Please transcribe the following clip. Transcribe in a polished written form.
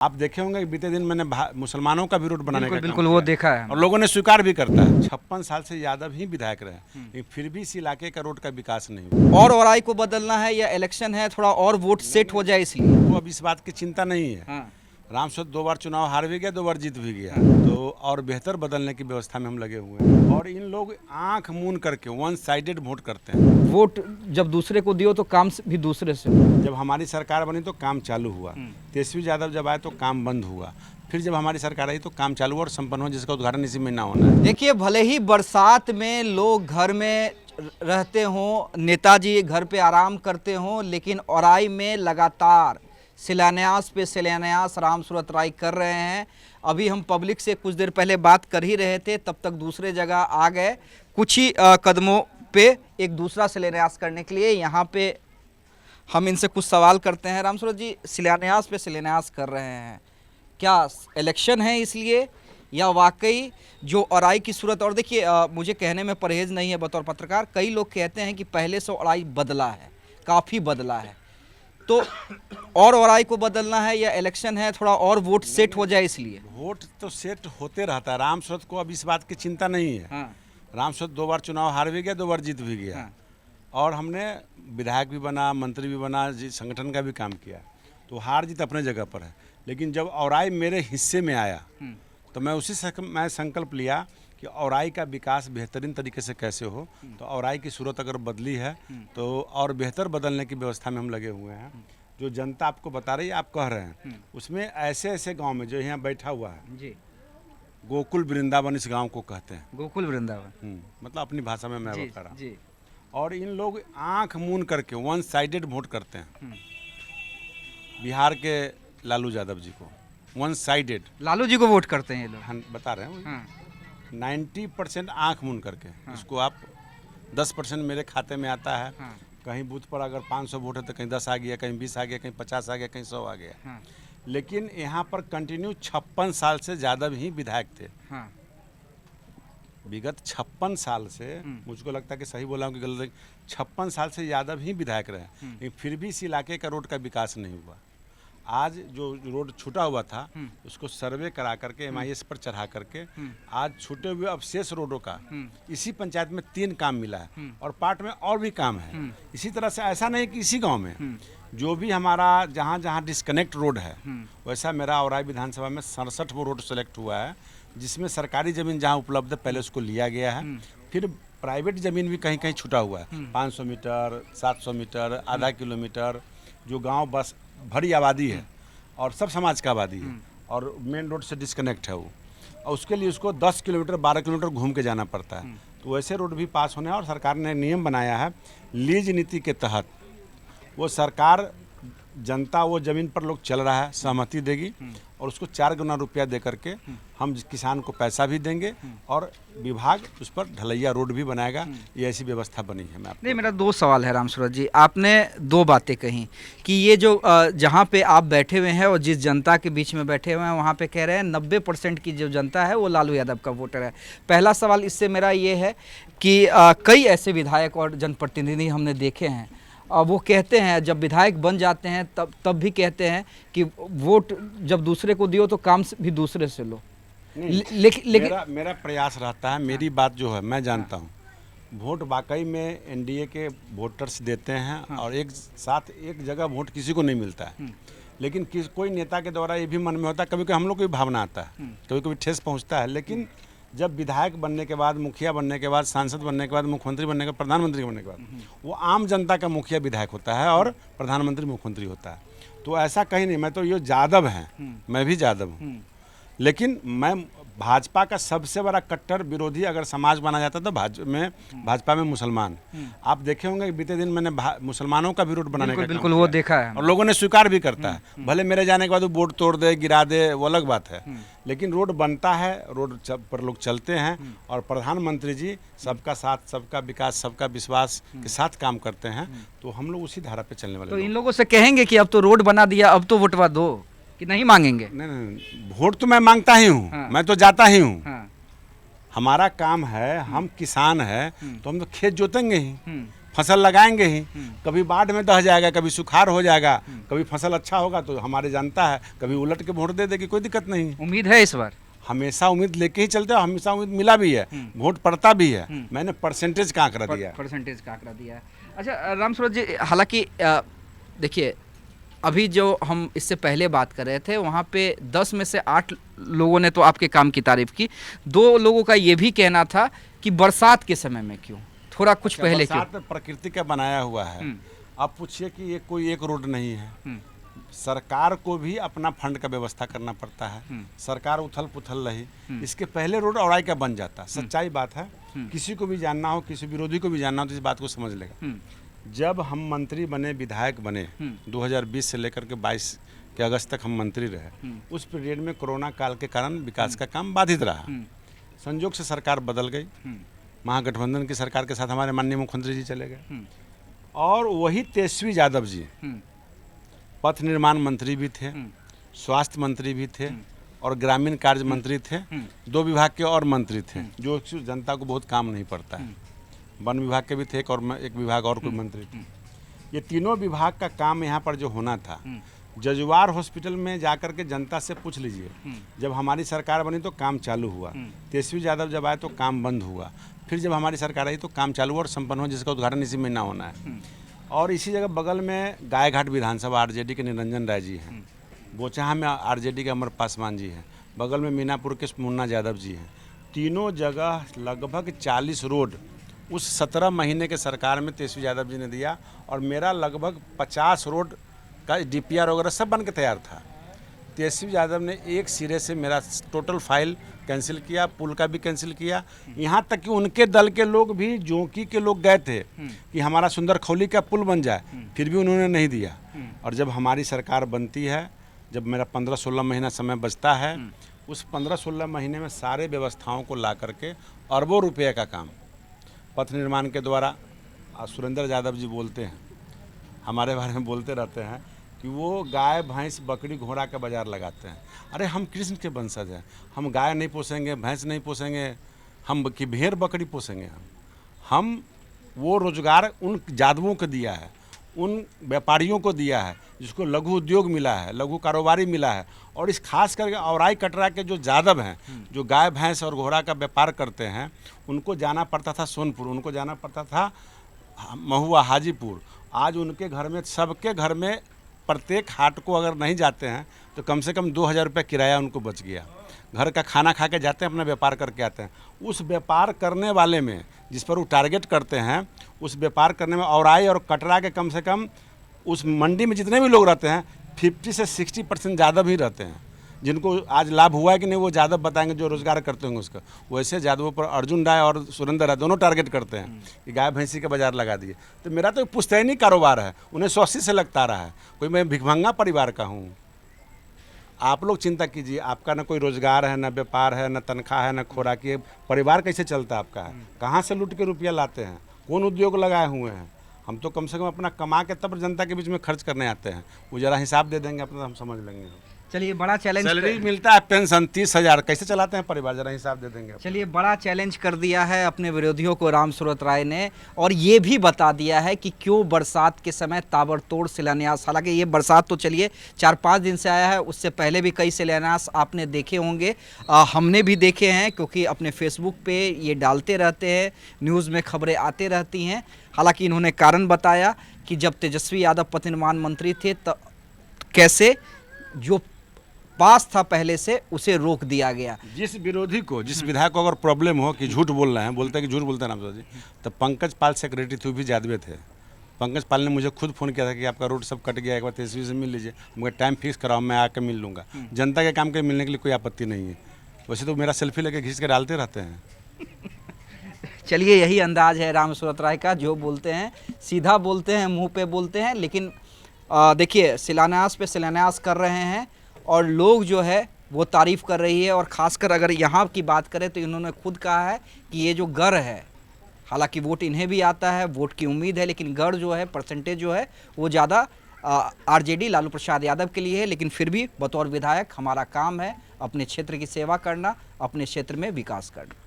आप देखे होंगे कि बीते दिन मैंने मुसलमानों का भी रोड बनाने का बिल्कुल काम वो किया देखा है और लोगों ने स्वीकार भी करता है। 56 साल से यादव ही विधायक रहे, लेकिन फिर भी इस इलाके का रोड का विकास नहीं हुआ। और आई को बदलना है या इलेक्शन है, थोड़ा और वोट सेट हो जाए इसलिए। वो अब इस बात की चिंता नहीं है। हाँ। राम सूरत 2 बार चुनाव हार भी गया, 2 बार जीत भी गया, तो और बेहतर बदलने की व्यवस्था में हम लगे हुए हैं। और इन लोग आंख मूंद करके वन साइडेड वोट करते हैं। वोट जब दूसरे को दियो तो काम भी दूसरे से। जब हमारी सरकार बनी तो काम चालू हुआ, तेजस्वी यादव जब आए तो काम बंद हुआ, फिर जब हमारी सरकार आई तो काम चालू हुआ और संपन्न हुआ, जिसका उद्घाटन इसी महीना होना है। देखिए, भले ही बरसात में लोग घर में रहते हों, नेताजी घर पे आराम करते हों, लेकिन औराई में लगातार शिलान्यास पे शिलान्यास राम सूरत राय कर रहे हैं। अभी हम पब्लिक से कुछ देर पहले बात कर ही रहे थे, तब तक दूसरे जगह आ गए। कुछ ही कदमों पे एक दूसरा शिलान्यास करने के लिए यहाँ पे हम इनसे कुछ सवाल करते हैं। राम सूरत जी, शिलान्यास पे शिलान्यास कर रहे हैं, क्या इलेक्शन है इसलिए या वाकई जो औराई की सूरत? और देखिए, मुझे कहने में परहेज़ नहीं है बतौर पत्रकार, कई लोग कहते हैं कि पहले से औराई बदला है, काफ़ी बदला है, तो और औराई को बदलना है या इलेक्शन है, थोड़ा और वोट सेट हो जाए इसलिए। वोट तो सेट होते रहता है। राम सूरत को अब इस बात की चिंता नहीं है। हाँ। राम सूरत 2 बार चुनाव हार भी गया, 2 बार जीत भी गया। हाँ। और हमने विधायक भी बना, मंत्री भी बना, संगठन का भी काम किया, तो हार जीत अपने जगह पर है। लेकिन जब औराई मेरे हिस्से में आया तो मैं उसी से मैं संकल्प लिया कि औराई का विकास बेहतरीन तरीके से कैसे हो। तो औराई की सूरत अगर बदली है तो और बेहतर बदलने की व्यवस्था में हम लगे हुए हैं। जो जनता आपको बता रही है, आप कह रहे हैं, उसमें ऐसे ऐसे गांव में जो यहाँ बैठा हुआ है जी, गोकुल वृंदावन इस गांव को कहते हैं। गोकुल वृंदावन। मतलब अपनी भाषा में मैं जी, बता रहा हूँ। जी। और इन लोग आंख मूंद करके वन साइडेड वोट करते हैं बिहार के लालू यादव जी को। वन साइडेड लालू जी को वोट करते हैं ये लोग। हम बता रहे हैं। हाँ। 90% आंख मूंद करके। इसको आप 10% मेरे खाते में आता है। हाँ। कहीं बूथ पर अगर 500 वोट है तो कहीं 10 आ गया, कहीं 20 आ गया, कहीं 50 आ गया, कहीं 100 आ गया। हाँ। लेकिन यहाँ पर कंटिन्यू 56 साल से ज़्यादा ही विधायक थे। हाँ। विगत 56 साल से, मुझको लगता है कि सही बोला हूँ कि गलत, 56 साल से यादव ही विधायक रहे, लेकिन फिर भी इस इलाके का रोड का विकास नहीं हुआ। आज जो रोड छूटा हुआ था उसको सर्वे करा करके MIS पर चढ़ा करके आज छूटे हुए अवशेष रोडों का इसी पंचायत में 3 काम मिला है और पार्ट में और भी काम है। इसी तरह से ऐसा नहीं कि इसी गांव में जो भी हमारा जहाँ जहाँ डिस्कनेक्ट रोड है, वैसा मेरा औराई विधानसभा में 67 वो रोड सेलेक्ट हुआ है, जिसमें सरकारी ज़मीन जहाँ उपलब्ध है पहले उसको लिया गया है। फिर प्राइवेट ज़मीन भी कहीं कहीं छूटा हुआ है, 500 मीटर, 700 मीटर, आधा किलोमीटर, जो गांव बस भरी आबादी है और सब समाज का आबादी है और मेन रोड से डिस्कनेक्ट है वो, और उसके लिए उसको 10 किलोमीटर 12 किलोमीटर घूम के जाना पड़ता है। तो वैसे रोड भी पास होने हैं और सरकार ने नियम बनाया है लीज नीति के तहत। वो सरकार जनता वो ज़मीन पर लोग चल रहा है सहमति देगी और उसको 4 गुना रुपया दे करके हम किसान को पैसा भी देंगे और विभाग उस पर ढलैया रोड भी बनाएगा। ये ऐसी व्यवस्था बनी है। मैं नहीं, मेरा 2 सवाल है राम सूरत जी। आपने 2 बातें कही कि ये जो जहाँ पे आप बैठे हुए हैं और जिस जनता के बीच में बैठे हुए हैं वहाँ पे कह रहे हैं 90% की जो जनता है वो लालू यादव का वोटर है। पहला सवाल इससे मेरा ये है कि कई ऐसे विधायक और जनप्रतिनिधि हमने देखे हैं, वो कहते हैं जब विधायक बन जाते हैं तब भी कहते हैं कि वोट जब दूसरे को दियो तो काम भी दूसरे से लो। लेकिन मेरा प्रयास रहता है, मेरी बात जो है मैं जानता हूँ, वोट वाकई में NDA के वोटर्स देते हैं और एक साथ एक जगह वोट किसी को नहीं मिलता है। लेकिन कोई नेता के द्वारा ये भी मन में होता है, कभी कभी हम लोग को भी भावना आता है, कभी कभी ठेस पहुँचता है। लेकिन जब विधायक बनने के बाद, मुखिया बनने के बाद, सांसद बनने के बाद, मुख्यमंत्री बनने के बाद, प्रधानमंत्री बनने के बाद, वो आम जनता का मुखिया विधायक होता है और प्रधानमंत्री मुख्यमंत्री होता है। तो ऐसा कहीं नहीं, मैं तो ये यादव हैं, मैं भी यादव हूँ, लेकिन मैं भाजपा का सबसे बड़ा कट्टर विरोधी अगर समाज माना जाता तो भाजपा में मुसलमान। आप देखे होंगे कि बीते दिन मैंने मुसलमानों का भी रोड बनाने का बिल्कुल वो देखा है और लोगों ने स्वीकार भी करता है। भले मेरे जाने के बाद वो बोर्ड तोड़ दे, गिरा दे, वो अलग बात है, लेकिन रोड बनता है, रोड पर लोग चलते हैं और प्रधानमंत्री जी सबका साथ, सबका विकास, सबका विश्वास के साथ काम करते हैं। तो हम लोग उसी धारा पे चलने वाले। तो इन लोगों से कहेंगे कि अब तो रोड बना दिया, अब तो वोटवा दो, कि नहीं मांगेंगे? नहीं, वोट तो मैं मांगता ही हूँ। हाँ। मैं तो जाता ही हूँ। हाँ। हमारा काम है, हम किसान है तो हम तो खेत जोतेंगे ही। फसल लगाएंगे ही, कभी बाढ़ में दह जाएगा, कभी सुखाड़ हो जाएगा, कभी फसल अच्छा होगा तो हमारे जानता है, कभी उलट के वोट दे देगी, कोई दिक्कत नहीं। उम्मीद है इस बार? हमेशा उम्मीद लेके ही चलते हैं, हमेशा उम्मीद मिला भी है, वोट पड़ता भी है। मैंने परसेंटेज का आंकड़ा दिया। परसेंटेज का आंकड़ा दिया है। अच्छा राम सूरत जी, हालांकि देखिए अभी जो हम इससे पहले बात कर रहे थे वहाँ पे 10 में से 8 लोगों ने तो आपके काम की तारीफ की, 2 लोगों का ये भी कहना था कि बरसात के समय में क्यों, थोड़ा कुछ पहले क्यों? बरसात प्रकृति का बनाया हुआ है। आप पूछिए कि ये कोई एक रोड नहीं है, सरकार को भी अपना फंड का व्यवस्था करना पड़ता है। सरकार उथल पुथल रही, इसके पहले रोड औराई का बन जाता। सच्चाई बात है, किसी को भी जानना हो, किसी विरोधी को भी जानना हो तो इस बात को समझ लेगा। जब हम मंत्री बने, विधायक बने, 2020 से लेकर के 22 के अगस्त तक हम मंत्री रहे, उस पीरियड में कोरोना काल के कारण विकास का काम बाधित रहा। संयोग से सरकार बदल गई, महागठबंधन की सरकार के साथ हमारे माननीय मुख्यमंत्री जी चले गए, और वही तेजस्वी यादव जी पथ निर्माण मंत्री भी थे, स्वास्थ्य मंत्री भी थे, और ग्रामीण कार्य मंत्री थे। 2 विभाग के और मंत्री थे जो जनता को बहुत काम नहीं पड़ता है। वन विभाग के भी थे, एक विभाग और कोई मंत्री थे। ये तीनों विभाग का काम यहाँ पर जो होना था, जजुआर हॉस्पिटल में जाकर के जनता से पूछ लीजिए, जब हमारी सरकार बनी तो काम चालू हुआ, तेजस्वी यादव जब आए तो काम बंद हुआ, फिर जब हमारी सरकार आई तो काम चालू हुआ और संपन्न हुआ, जिसका उद्घाटन इसी महीना होना है। और इसी जगह बगल में गायघाट विधानसभा आरजेडी के निरंजन राय जी हैं, बोचहा में आरजेडी के अमर पासवान जी हैं, बगल में मीनापुर के मुन्ना यादव जी हैं। तीनों जगह लगभग 40 रोड उस 17 महीने के सरकार में तेजस्वी यादव जी ने दिया, और मेरा लगभग 50 रोड का DPR वगैरह सब बन के तैयार था। तेजस्वी यादव ने एक सिरे से मेरा टोटल फाइल कैंसिल किया, पुल का भी कैंसिल किया। यहाँ तक कि उनके दल के लोग भी, जोंकी के लोग गए थे कि हमारा सुंदर खौली का पुल बन जाए, फिर भी उन्होंने नहीं दिया। और जब हमारी सरकार बनती है, जब मेरा 15-16 महीना समय बचता है, उस 15-16 महीने में सारे व्यवस्थाओं को ला करके अरबों रुपये का काम पथ निर्माण के द्वारा, सुरेंद्र यादव जी बोलते हैं, हमारे बारे में बोलते रहते हैं कि वो गाय भैंस बकरी घोड़ा का बाजार लगाते हैं। अरे हम कृष्ण के वंशज हैं, हम गाय नहीं पोसेंगे, भैंस नहीं पोसेंगे, हम कि भेड़ बकरी पोसेंगे। हम वो रोजगार उन यादवों को दिया है, उन व्यापारियों को दिया है जिसको लघु उद्योग मिला है, लघु कारोबारी मिला है। और इस खास करके औराई कटरा के जो यादव हैं, जो गाय भैंस और घोड़ा का व्यापार करते हैं, उनको जाना पड़ता था सोनपुर, उनको जाना पड़ता था महुआ, हाजीपुर। आज उनके घर में, सबके घर में, प्रत्येक हाट को अगर नहीं जाते हैं तो कम से कम 2000 रुपये किराया उनको बच गया। घर का खाना खा के जाते हैं, अपना व्यापार करके आते हैं। उस व्यापार करने वाले में, जिस पर वो टारगेट करते हैं, उस व्यापार करने में औराई और कटरा के कम से कम उस मंडी में जितने भी लोग रहते हैं 50 से 60% यादव ही रहते हैं। जिनको आज लाभ हुआ है कि नहीं वो यादव बताएंगे, जो रोजगार करते होंगे उसका। वैसे यादवों पर अर्जुन राय और सुरेंद्र राय दोनों टारगेट करते हैं कि गाय भैंसी का बाजार लगा दिए। तो मेरा तो पुश्तैनी कारोबार है, 1980 से लगता रहा है। कोई मैं भिखमंगा परिवार का हूँ। आप लोग चिंता कीजिए, आपका ना कोई रोजगार है, ना व्यापार है, ना तनख्वाह है, ना खुराकी है। परिवार कैसे चलता है आपका? कहाँ से लूट के रुपया लाते हैं? कौन उद्योग लगाए हुए हैं? हम तो कम से कम अपना कमा के तब जनता के बीच में खर्च करने आते हैं। वो जरा हिसाब दे देंगे अपना, हम समझ लेंगे। चलिए बड़ा चैलेंज, सैलरी मिलता है, पेंशन 30,000, कैसे चलाते हैं परिवार, जरा हिसाब दे देंगे। चलिए बड़ा चैलेंज कर दिया है अपने विरोधियों को राम सूरत राय ने, और ये भी बता दिया है कि क्यों बरसात के समय ताबड़तोड़ शिलान्यास। हालांकि ये बरसात तो चलिए 4-5 दिन से आया है, उससे पहले भी कई शिलान्यास आपने देखे होंगे, हमने भी देखे हैं, क्योंकि अपने फेसबुक पे ये डालते रहते हैं, न्यूज़ में खबरें आते रहती हैं। हालांकि इन्होंने कारण बताया कि जब तेजस्वी यादव पथ निर्माण मंत्री थे तो कैसे जो पास था पहले से उसे रोक दिया गया। जिस विरोधी को, जिस विधायक को अगर प्रॉब्लम हो कि झूठ बोल रहे हैं, बोलते हैं कि झूठ बोलते हैं राम जी, तो पंकज पाल सेक्रेटरी थे, भी यादव थे। पंकज पाल ने मुझे खुद फ़ोन किया था कि आपका रोड सब कट गया, एक बार तेजस्वी से मिल लीजिए, मुझे टाइम फिक्स कराओ, मैं आकर मिल लूँगा। जनता के काम के मिलने के लिए कोई आपत्ति नहीं है। वैसे तो मेरा सेल्फी लेके खींच के डालते रहते हैं। चलिए यही अंदाज है राम सूरत राय का, जो बोलते हैं सीधा बोलते हैं, मुंह पे बोलते हैं। लेकिन देखिए शिलान्यास पे शिलान्यास कर रहे हैं और लोग जो है वो तारीफ़ कर रही है। और ख़ासकर अगर यहाँ की बात करें तो इन्होंने खुद कहा है कि ये जो गढ़ है, हालांकि वोट इन्हें भी आता है, वोट की उम्मीद है, लेकिन गढ़ जो है, परसेंटेज जो है वो ज़्यादा आरजेडी लालू प्रसाद यादव के लिए है। लेकिन फिर भी बतौर विधायक हमारा काम है अपने क्षेत्र की सेवा करना, अपने क्षेत्र में विकास करना।